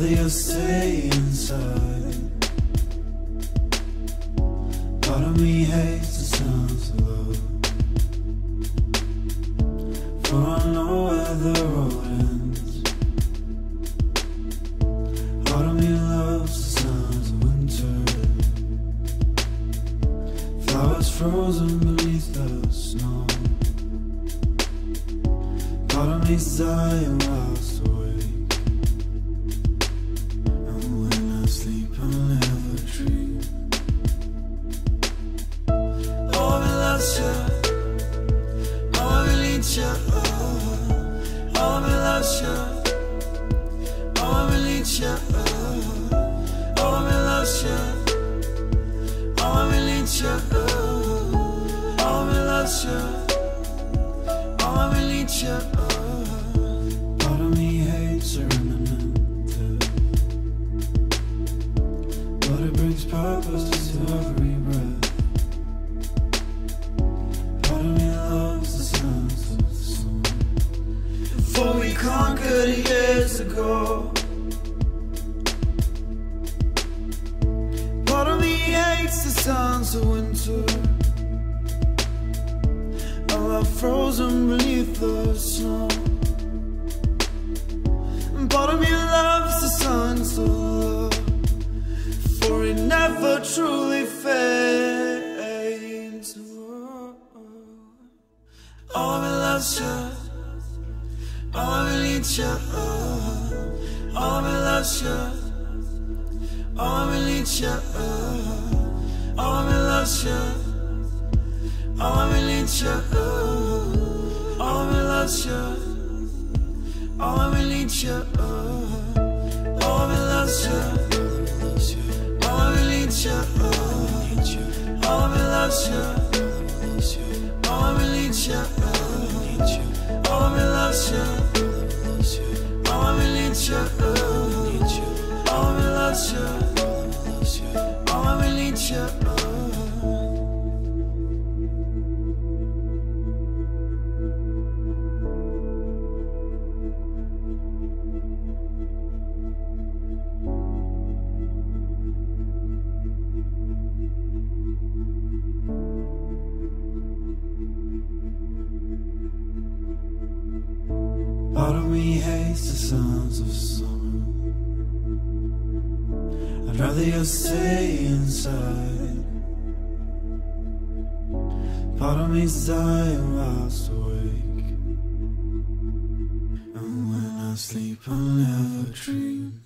rather you stay inside. Part of me hates the sounds of love, for I know where the road ends. Part of me loves the sounds of winter, flowers frozen beneath the snow. Part of me's dying whilst awake, and when I sleep I'll never dream. Oh, I loves you, oh, I need you, oh, I loves you, oh, I need you, oh, I loves you, oh, I need you, oh, I loves you, oh, I need you. Part of me hates her imminent, but it brings purpose to every breath. Part of me loves the sounds of the sun, for we conquered years ago. Part of me hates the sounds of winter, our love frozen beneath the snow. And part of me loves the sounds of love, for it never truly fades. Oh, me loves you, oh, me needs you, oh, me loves you, oh, me needs you, oh, me loves you, oh, me needs you, oh, me loves you, oh, me needs you, oh, me loves you, oh, me needs you, oh, me loves you, oh, me needs you, oh, me loves you, oh, me needs you, oh, me loves you, oh, me needs you. Part of me hates the sounds of summer, I'd rather you stay inside. Part of me's dying whilst awake, and when I sleep I'll never dream.